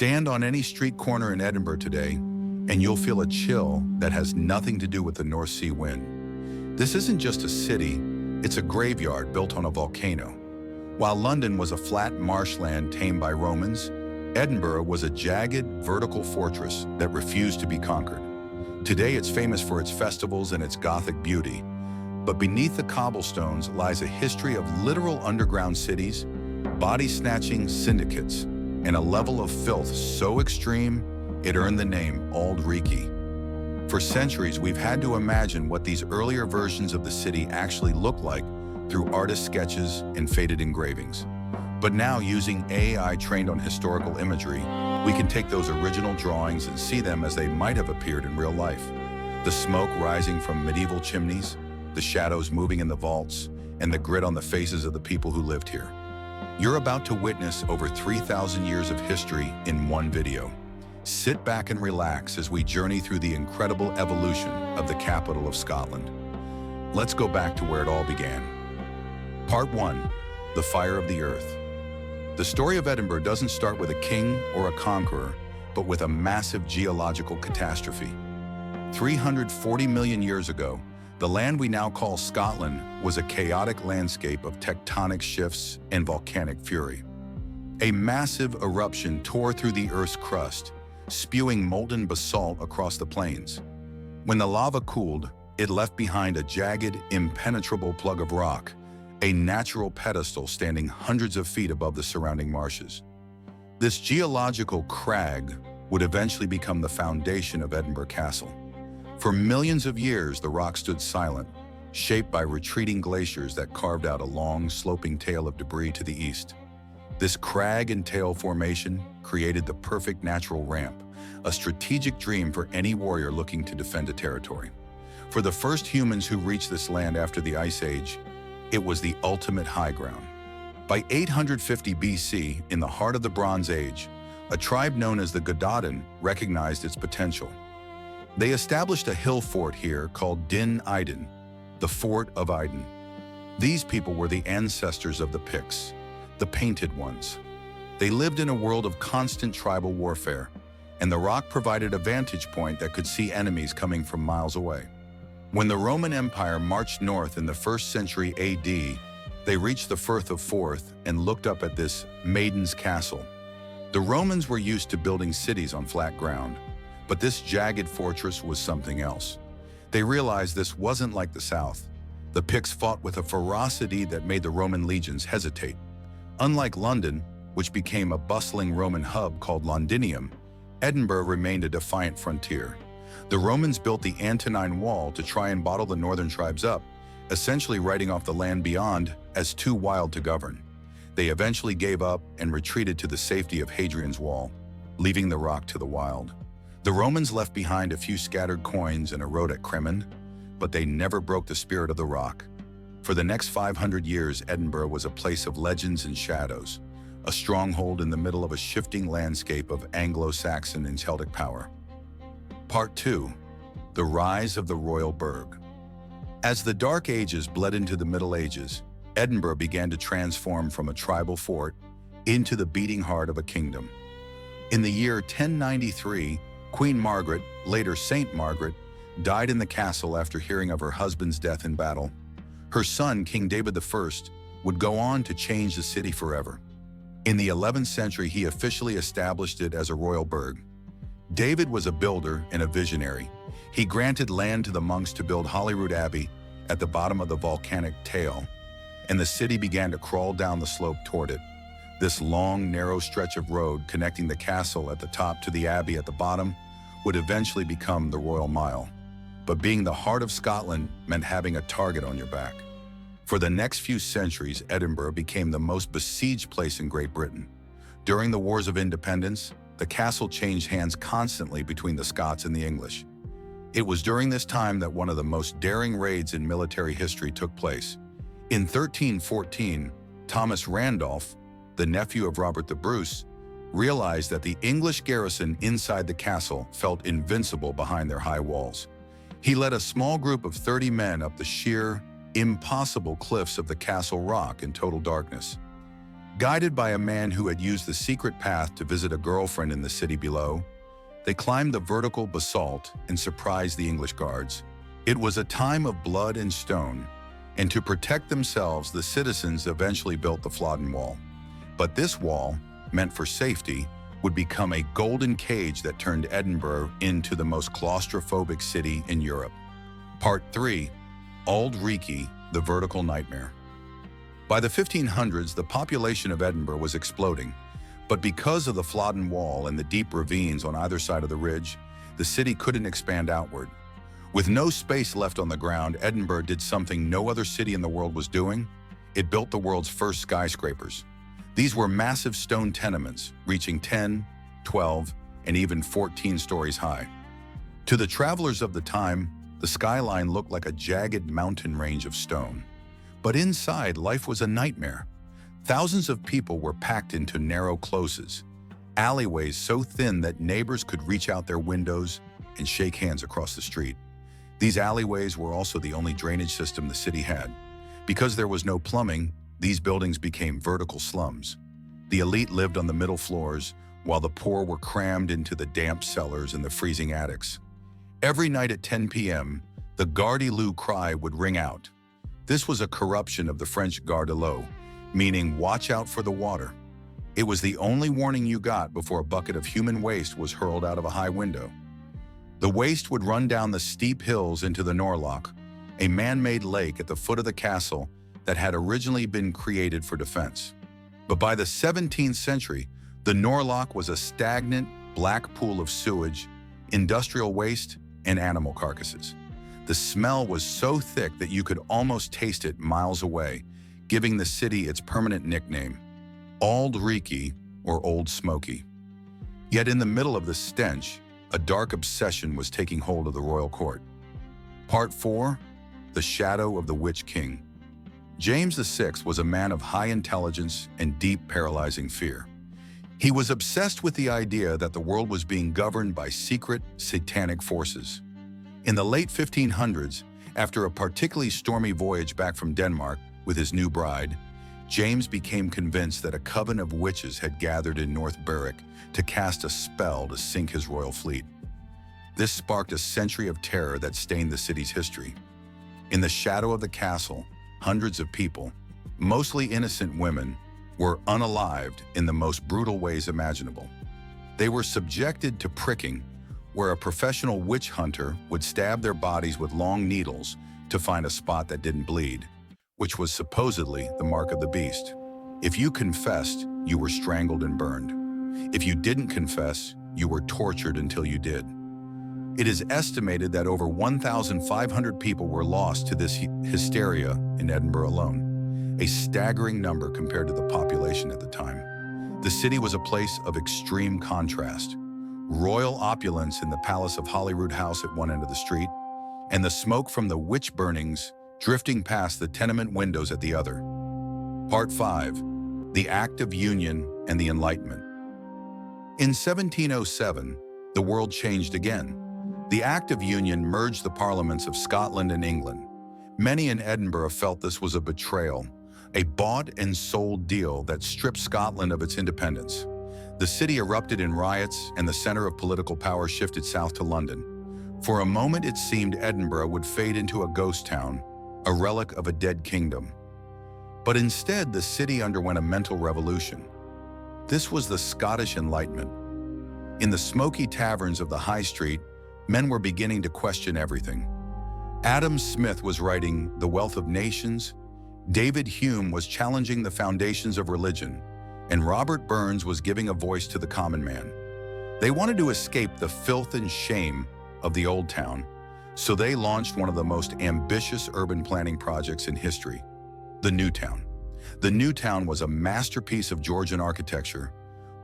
Stand on any street corner in Edinburgh today, and you'll feel a chill that has nothing to do with the North Sea wind. This isn't just a city, it's a graveyard built on a volcano. While London was a flat marshland tamed by Romans, Edinburgh was a jagged, vertical fortress that refused to be conquered. Today it's famous for its festivals and its Gothic beauty, but beneath the cobblestones lies a history of literal underground cities, body-snatching syndicates, and a level of filth so extreme it earned the name Auld Reekie. For centuries, we've had to imagine what these earlier versions of the city actually looked like through artist sketches and faded engravings. But now, using AI trained on historical imagery, we can take those original drawings and see them as they might have appeared in real life. The smoke rising from medieval chimneys, the shadows moving in the vaults, and the grit on the faces of the people who lived here. You're about to witness over 3,000 years of history in one video. Sit back and relax as we journey through the incredible evolution of the capital of Scotland. Let's go back to where it all began. Part 1. The Fire of the Earth. The story of Edinburgh doesn't start with a king or a conqueror, but with a massive geological catastrophe. 340 million years ago, the land we now call Scotland was a chaotic landscape of tectonic shifts and volcanic fury. A massive eruption tore through the Earth's crust, spewing molten basalt across the plains. When the lava cooled, it left behind a jagged, impenetrable plug of rock, a natural pedestal standing hundreds of feet above the surrounding marshes. This geological crag would eventually become the foundation of Edinburgh Castle. For millions of years, the rock stood silent, shaped by retreating glaciers that carved out a long, sloping tail of debris to the east. This crag and tail formation created the perfect natural ramp, a strategic dream for any warrior looking to defend a territory. For the first humans who reached this land after the Ice Age, it was the ultimate high ground. By 850 BC, in the heart of the Bronze Age, a tribe known as the Gododdin recognized its potential. They established a hill fort here called Din Aidin, the Fort of Aidin. These people were the ancestors of the Picts, the Painted Ones. They lived in a world of constant tribal warfare, and the rock provided a vantage point that could see enemies coming from miles away. When the Roman Empire marched north in the 1st century AD, they reached the Firth of Forth and looked up at this Maiden's Castle. The Romans were used to building cities on flat ground, but this jagged fortress was something else. They realized this wasn't like the South. The Picts fought with a ferocity that made the Roman legions hesitate. Unlike London, which became a bustling Roman hub called Londinium, Edinburgh remained a defiant frontier. The Romans built the Antonine Wall to try and bottle the northern tribes up, essentially writing off the land beyond as too wild to govern. They eventually gave up and retreated to the safety of Hadrian's Wall, leaving the rock to the wild. The Romans left behind a few scattered coins and a road at Cremen, but they never broke the spirit of the rock. For the next 500 years, Edinburgh was a place of legends and shadows, a stronghold in the middle of a shifting landscape of Anglo-Saxon and Celtic power. Part 2. The Rise of the Royal Burgh. As the Dark Ages bled into the Middle Ages, Edinburgh began to transform from a tribal fort into the beating heart of a kingdom. In the year 1093, Queen Margaret, later Saint Margaret, died in the castle after hearing of her husband's death in battle. Her son, King David I, would go on to change the city forever. In the 11th century, he officially established it as a royal burgh. David was a builder and a visionary. He granted land to the monks to build Holyrood Abbey at the bottom of the volcanic tail, and the city began to crawl down the slope toward it. This long, narrow stretch of road connecting the castle at the top to the abbey at the bottom would eventually become the Royal Mile. But being the heart of Scotland meant having a target on your back. For the next few centuries, Edinburgh became the most besieged place in Great Britain. During the Wars of Independence, the castle changed hands constantly between the Scots and the English. It was during this time that one of the most daring raids in military history took place. In 1314, Thomas Randolph, the nephew of Robert the Bruce, realized that the English garrison inside the castle felt invincible behind their high walls. He led a small group of 30 men up the sheer, impossible cliffs of the castle rock in total darkness. Guided by a man who had used the secret path to visit a girlfriend in the city below, they climbed the vertical basalt and surprised the English guards. It was a time of blood and stone, and to protect themselves, the citizens eventually built the Flodden Wall. But this wall, meant for safety, would become a golden cage that turned Edinburgh into the most claustrophobic city in Europe. Part 3. Auld Reekie, the Vertical Nightmare. By the 1500s, the population of Edinburgh was exploding, but because of the Flodden Wall and the deep ravines on either side of the ridge, the city couldn't expand outward. With no space left on the ground, Edinburgh did something no other city in the world was doing. It built the world's first skyscrapers. These were massive stone tenements, reaching 10, 12, and even 14 stories high. To the travelers of the time, the skyline looked like a jagged mountain range of stone. But inside, life was a nightmare. Thousands of people were packed into narrow closes, alleyways so thin that neighbors could reach out their windows and shake hands across the street. These alleyways were also the only drainage system the city had. Because there was no plumbing, these buildings became vertical slums. The elite lived on the middle floors, while the poor were crammed into the damp cellars and the freezing attics. Every night at 10 p.m., the Gare-de-Lou cry would ring out. This was a corruption of the French Gare de l'eau, meaning watch out for the water. It was the only warning you got before a bucket of human waste was hurled out of a high window. The waste would run down the steep hills into the Norloch, a man-made lake at the foot of the castle that had originally been created for defense. But by the 17th century, the Norloch was a stagnant, black pool of sewage, industrial waste, and animal carcasses. The smell was so thick that you could almost taste it miles away, giving the city its permanent nickname, Auld Reekie, or Old Smoky. Yet in the middle of the stench, a dark obsession was taking hold of the royal court. Part 4. The Shadow of the Witch King. James VI was a man of high intelligence and deep, paralyzing fear. He was obsessed with the idea that the world was being governed by secret, satanic forces. In the late 1500s, after a particularly stormy voyage back from Denmark with his new bride, James became convinced that a coven of witches had gathered in North Berwick to cast a spell to sink his royal fleet. This sparked a century of terror that stained the city's history. In the shadow of the castle, hundreds of people, mostly innocent women, were unalived in the most brutal ways imaginable. They were subjected to pricking, where a professional witch hunter would stab their bodies with long needles to find a spot that didn't bleed, which was supposedly the mark of the beast. If you confessed, you were strangled and burned. If you didn't confess, you were tortured until you did. It is estimated that over 1,500 people were lost to this hysteria in Edinburgh alone, a staggering number compared to the population at the time. The city was a place of extreme contrast. Royal opulence in the Palace of Holyrood House at one end of the street, and the smoke from the witch burnings drifting past the tenement windows at the other. Part 5. The Act of Union and the Enlightenment. In 1707, the world changed again. The Act of Union merged the parliaments of Scotland and England. Many in Edinburgh felt this was a betrayal, a bought and sold deal that stripped Scotland of its independence. The city erupted in riots, and the center of political power shifted south to London. For a moment, it seemed Edinburgh would fade into a ghost town, a relic of a dead kingdom. But instead, the city underwent a mental revolution. This was the Scottish Enlightenment. In the smoky taverns of the High Street, men were beginning to question everything. Adam Smith was writing The Wealth of Nations, David Hume was challenging the foundations of religion, and Robert Burns was giving a voice to the common man. They wanted to escape the filth and shame of the Old Town, so they launched one of the most ambitious urban planning projects in history, the New Town. The New Town was a masterpiece of Georgian architecture,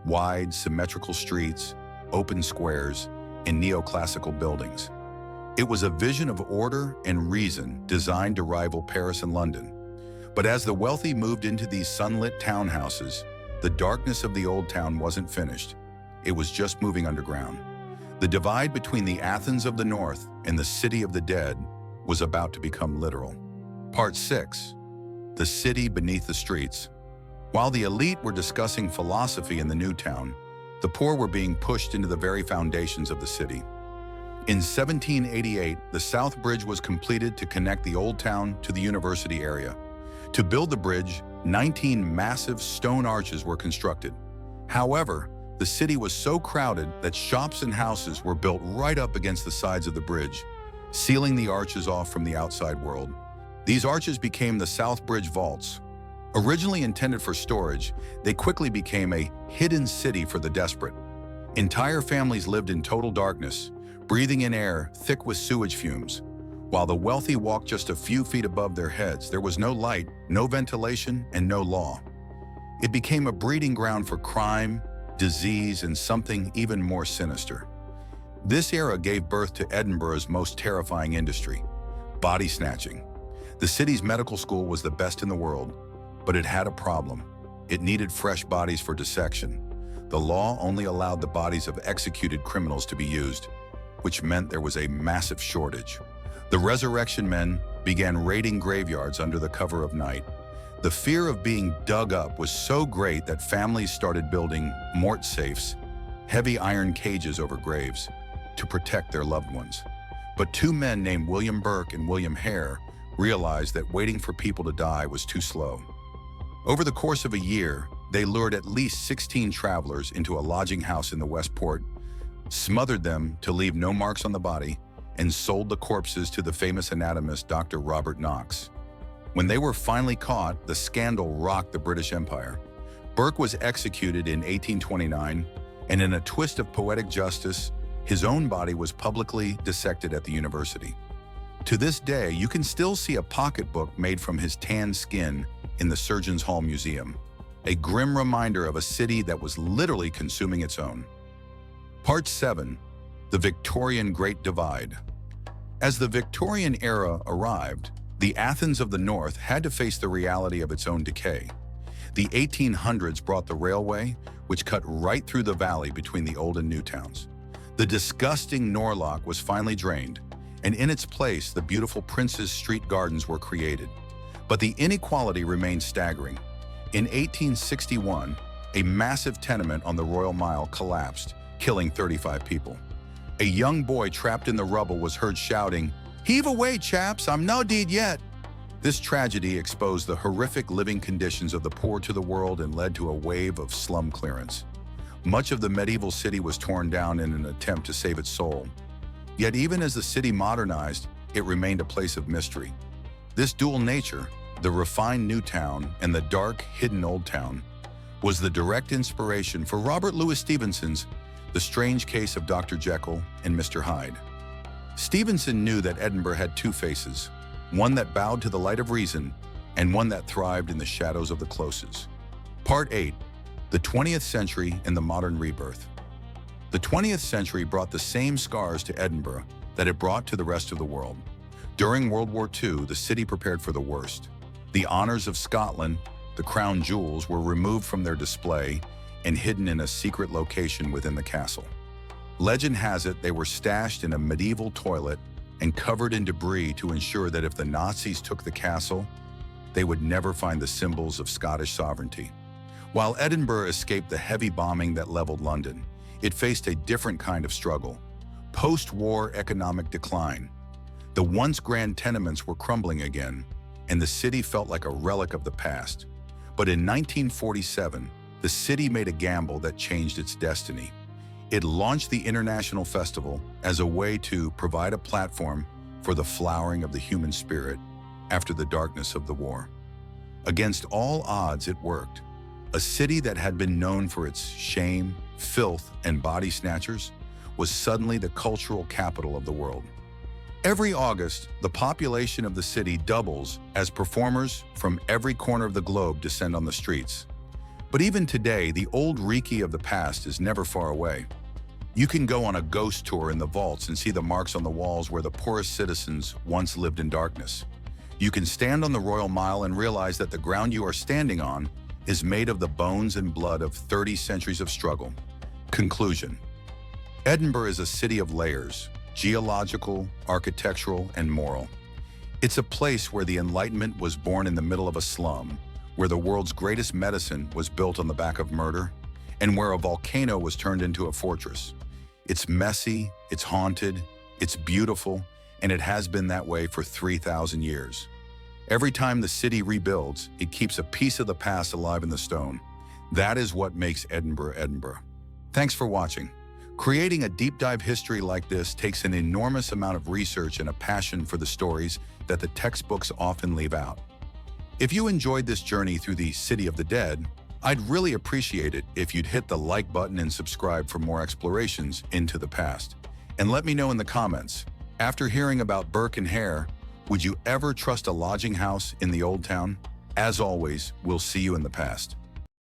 wide, symmetrical streets, open squares, and neoclassical buildings. It was a vision of order and reason designed to rival Paris and London. But as the wealthy moved into these sunlit townhouses, the darkness of the Old Town wasn't finished. It was just moving underground. The divide between the Athens of the North and the City of the Dead was about to become literal. Part 6. The City Beneath the Streets. While the elite were discussing philosophy in the new town, the poor were being pushed into the very foundations of the city. In 1788, the South Bridge was completed to connect the Old Town to the university area. To build the bridge, 19 massive stone arches were constructed. However, the city was so crowded that shops and houses were built right up against the sides of the bridge, sealing the arches off from the outside world. These arches became the South Bridge Vaults. Originally intended for storage, they quickly became a hidden city for the desperate. Entire families lived in total darkness, breathing in air thick with sewage fumes. While the wealthy walked just a few feet above their heads, there was no light, no ventilation, and no law. It became a breeding ground for crime, disease, and something even more sinister. This era gave birth to Edinburgh's most terrifying industry, body snatching. The city's medical school was the best in the world, but it had a problem. It needed fresh bodies for dissection. The law only allowed the bodies of executed criminals to be used, which meant there was a massive shortage. The resurrection men began raiding graveyards under the cover of night. The fear of being dug up was so great that families started building mort safes, heavy iron cages over graves, to protect their loved ones. But two men named William Burke and William Hare realized that waiting for people to die was too slow. Over the course of a year, they lured at least 16 travelers into a lodging house in the West Port, smothered them to leave no marks on the body, and sold the corpses to the famous anatomist Dr. Robert Knox. When they were finally caught, the scandal rocked the British Empire. Burke was executed in 1829, and in a twist of poetic justice, his own body was publicly dissected at the university. To this day, you can still see a pocketbook made from his tanned skin in the Surgeons' Hall Museum, a grim reminder of a city that was literally consuming its own. Part 7. The Victorian Great Divide. As the Victorian era arrived, the Athens of the North had to face the reality of its own decay. The 1800s brought the railway, which cut right through the valley between the old and new towns. The disgusting Norlock was finally drained, and in its place, the beautiful Prince's Street Gardens were created. But the inequality remained staggering. In 1861, a massive tenement on the Royal Mile collapsed, killing 35 people. A young boy trapped in the rubble was heard shouting, "Heave away, chaps, I'm no dead yet." This tragedy exposed the horrific living conditions of the poor to the world and led to a wave of slum clearance. Much of the medieval city was torn down in an attempt to save its soul. Yet even as the city modernized, it remained a place of mystery. This dual nature, the refined new town and the dark, hidden old town, was the direct inspiration for Robert Louis Stevenson's The Strange Case of Dr. Jekyll and Mr. Hyde. Stevenson knew that Edinburgh had two faces, one that bowed to the light of reason and one that thrived in the shadows of the closes. Part 8. The 20th Century and the Modern Rebirth. The 20th century brought the same scars to Edinburgh that it brought to the rest of the world. During World War II, the city prepared for the worst. The honors of Scotland, the crown jewels, were removed from their display and hidden in a secret location within the castle. Legend has it they were stashed in a medieval toilet and covered in debris to ensure that if the Nazis took the castle, they would never find the symbols of Scottish sovereignty. While Edinburgh escaped the heavy bombing that leveled London, it faced a different kind of struggle: post-war economic decline. The once grand tenements were crumbling again, and the city felt like a relic of the past. But in 1947, the city made a gamble that changed its destiny. It launched the International Festival as a way to provide a platform for the flowering of the human spirit after the darkness of the war. Against all odds, it worked. A city that had been known for its shame, filth, and body snatchers was suddenly the cultural capital of the world. Every August, the population of the city doubles as performers from every corner of the globe descend on the streets. But even today, the old reeky of the past is never far away. You can go on a ghost tour in the vaults and see the marks on the walls where the poorest citizens once lived in darkness. You can stand on the Royal Mile and realize that the ground you are standing on is made of the bones and blood of 30 centuries of struggle. Conclusion. Edinburgh is a city of layers: geological, architectural, and moral. It's a place where the Enlightenment was born in the middle of a slum, where the world's greatest medicine was built on the back of murder, and where a volcano was turned into a fortress. It's messy, it's haunted, it's beautiful, and it has been that way for 3,000 years. Every time the city rebuilds, it keeps a piece of the past alive in the stone. That is what makes Edinburgh, Edinburgh. Thanks for watching. Creating a deep dive history like this takes an enormous amount of research and a passion for the stories that the textbooks often leave out. If you enjoyed this journey through the City of the Dead, I'd really appreciate it if you'd hit the like button and subscribe for more explorations into the past. And let me know in the comments, after hearing about Burke and Hare, would you ever trust a lodging house in the Old Town? As always, we'll see you in the past.